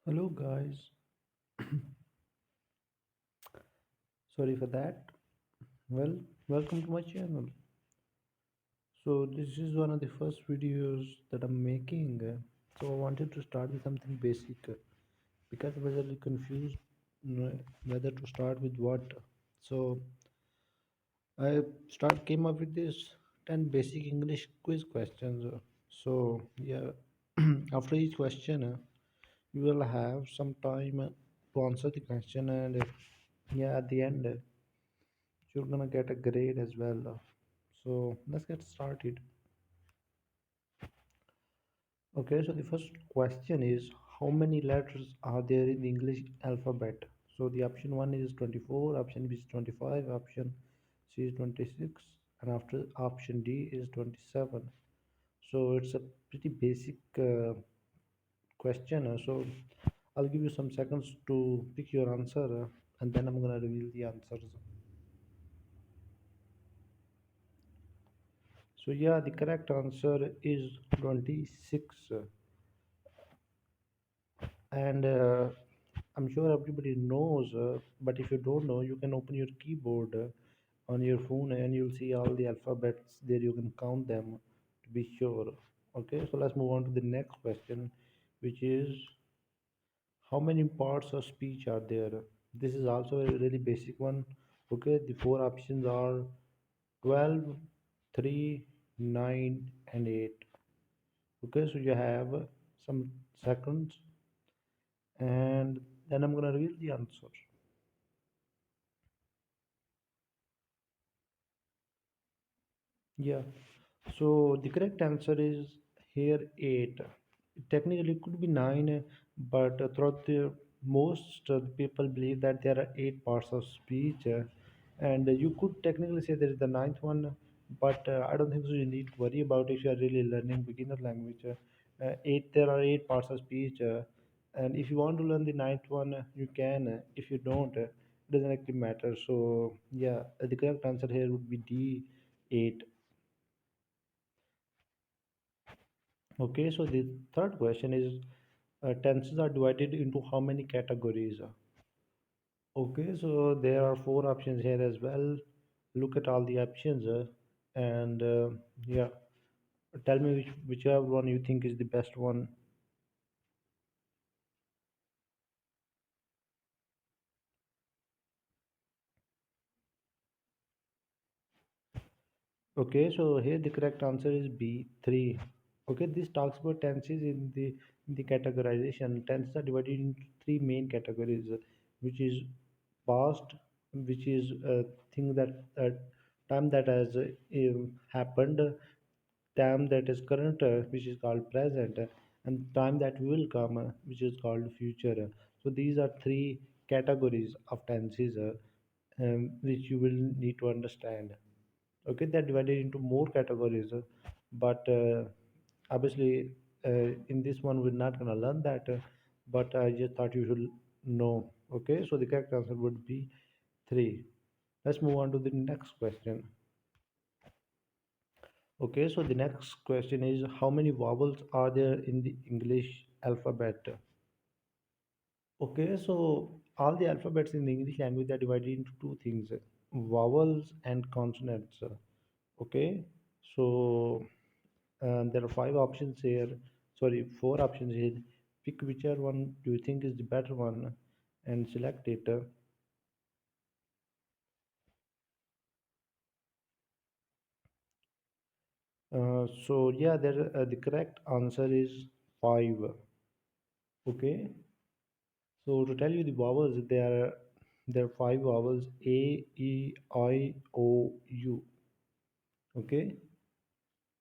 Hello guys, sorry for that. Well, welcome to my channel. So this is one of the first videos that I'm making. So I wanted to start with something basic because I was a little confused whether to start with what. So I came up with this 10 basic English quiz questions. So yeah, after each question, you will have some time to answer the question and yeah, at the end. You're gonna get a grade as well. So let's get started. Okay, so the first question is how many letters are there in the English alphabet? So the option one is 24, option B is 25, option C is 26, and after option D is 27. So it's a pretty basic question. So I'll give you some seconds to pick your answer, and then I'm gonna reveal the answers. So yeah, the correct answer is 26. And I'm sure everybody knows, but if you don't know, you can open your keyboard on your phone and you'll see all the alphabets there. You can count them to be sure. Okay, so let's move on to the next question, which is how many parts of speech are there? This is also a really basic one. Okay, the four options are 12, 3, 9, and 8. Okay, so you have some seconds and then I'm gonna reveal the answer. Yeah. So the correct answer is here 8. Technically, it could be 9, but throughout the most the people believe that there are 8 parts of speech, and you could technically say there is the ninth one, but I don't think so. You need to worry about if you are really learning beginner language. Eight There are 8 parts of speech, and if you want to learn the ninth one, you can. If you don't, it doesn't actually matter. So yeah, the correct answer here would be D 8. Okay, so the third question is tenses are divided into how many categories? Okay, so there are four options here as well. Look at all the options and yeah, tell me whichever one you think is the best one. Okay, so here the correct answer is B 3. Okay, this talks about tenses in the categorization. Tenses are divided into three main categories, which is past, which is a thing that time that has happened, time that is current, which is called present, and time that will come, which is called future. So these are three categories of tenses, which you will need to understand. Okay, they're divided into more categories, but obviously in this one we're not going to learn that, but I just thought you should know. Okay, so the correct answer would be 3. Let's move on to the next question. Okay, so the next question is how many vowels are there in the English alphabet? Okay, so all the alphabets in the English language are divided into two things, vowels and consonants. Okay, so there are five options here. Sorry, four options here. Pick whichever one do you think is the better one and select it. So yeah, the correct answer is five. Okay, so to tell you the vowels, there are five vowels: A, E, I, O, U. Okay,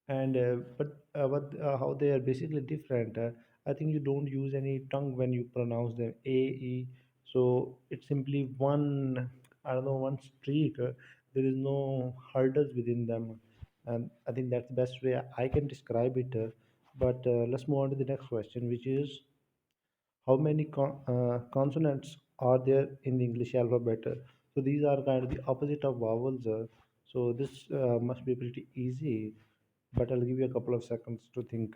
and but how they are basically different. I think you don't use any tongue when you pronounce them. A, E. So it's simply one. I don't know, one streak. There is no hurdles within them, and I think that's the best way I can describe it. But let's move on to the next question, which is how many consonants are there in the English alphabet? So these are kind of the opposite of vowels. So this must be pretty easy, but I'll give you a couple of seconds to think.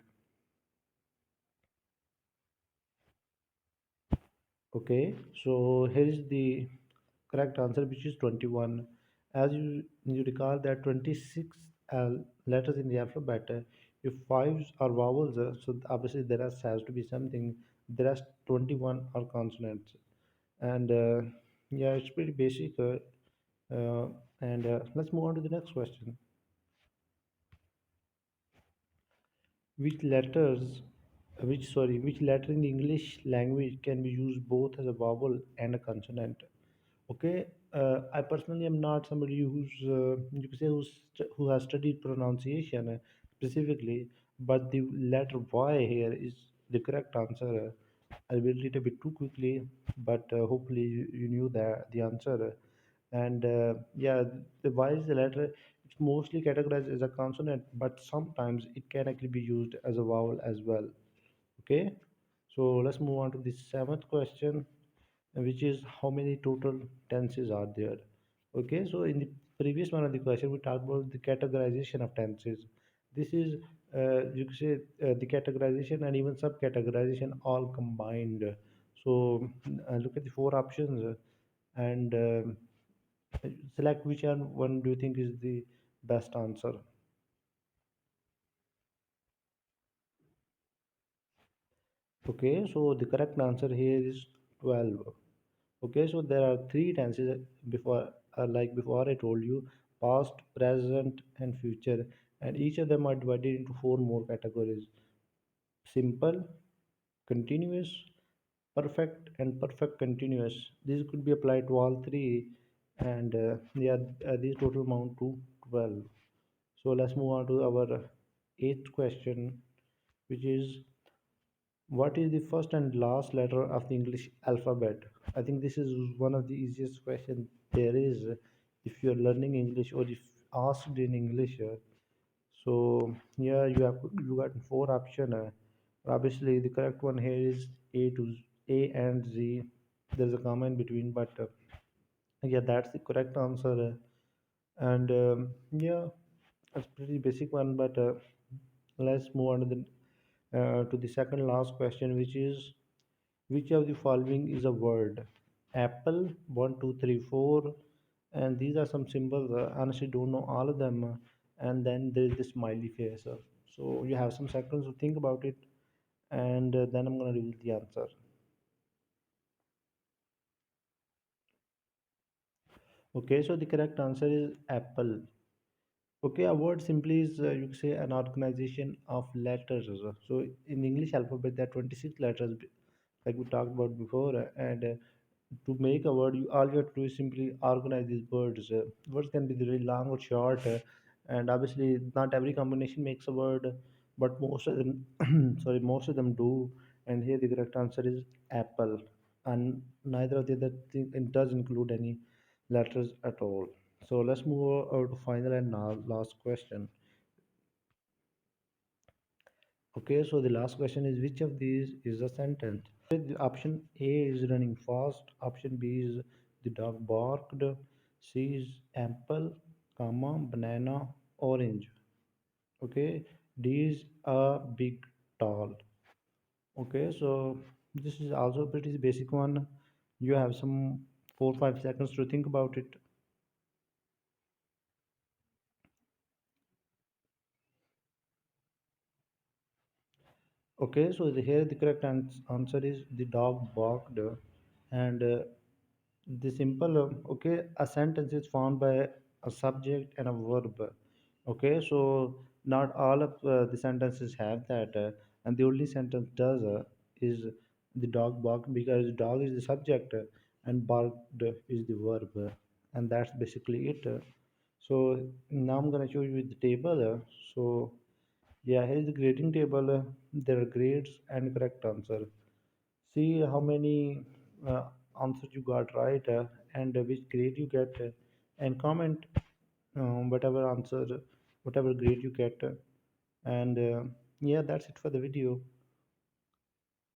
Okay, so here is the correct answer, which is 21. As you recall that 26 letters in the alphabet, if fives are vowels, so obviously there has to be something. There are 21 are consonants, and yeah, it's pretty basic. Uh, and let's move on to the next question. Which letters, which letter in the English language can be used both as a vowel and a consonant? Okay, I personally am not somebody who's you could say who has studied pronunciation specifically, but the letter Y here is the correct answer. I'll read it a bit too quickly, but hopefully you knew the answer. And yeah, the Y is the letter. It's mostly categorized as a consonant, but sometimes it can actually be used as a vowel as well. Okay, so let's move on to the seventh question, which is how many total tenses are there. Okay, so in the previous one of the question we talked about the categorization of tenses. This is you could say the categorization and even subcategorization all combined. So look at the four options and select which one do you think is the best answer. Okay, so the correct answer here is 12. Okay, so there are three tenses before, before I told you, past, present, and future, and each of them are divided into four more categories: simple, continuous, perfect, and perfect continuous. This could be applied to all three, and yeah, these total amount to 12. So let's move on to our eighth question, which is what is the first and last letter of the English alphabet? I think this is one of the easiest questions there is if you're learning English or if asked in English. So yeah, you got four option. Obviously, the correct one here is A and Z. There's a comma in between, but yeah, that's the correct answer. And yeah, that's pretty basic one. But let's move on to the second last question, which is which of the following is a word? Apple, one, two, three, four. And these are some symbols. Honestly, don't know all of them. And then there is the smiley face. So you have some seconds to think about it. And then I'm going to reveal the answer. Okay, so the correct answer is apple. Okay, a word simply is you could say an organization of letters. So in English alphabet there are 26 letters, like we talked about before, and to make a word, all you have to do is simply organize these words. Words can be really long or short, and obviously not every combination makes a word, but most of them, sorry, most of them do. And here the correct answer is apple, and neither of the other thing it does include any letters at all. So let's move over to final and now last question. Okay, so the last question is which of these is a sentence? The option A is running fast, option B is the dog barked, C is apple, comma, banana, orange. Okay, D is a big tall. Okay, so this is also a pretty basic one. You have some 4 5 seconds to think about it. Okay, so here the correct answer is the dog barked, and the simple okay, a sentence is formed by a subject and a verb. Okay, so not all of the sentences have that, and the only sentence does is the dog barked because dog is the subject and barked is the verb, and that's basically it. So now I'm gonna show you the table. So yeah, here is the grading table. There are grades and correct answer. See how many uh, answers you got right and which grade you get, and comment whatever answer, whatever grade you get. And yeah, that's it for the video.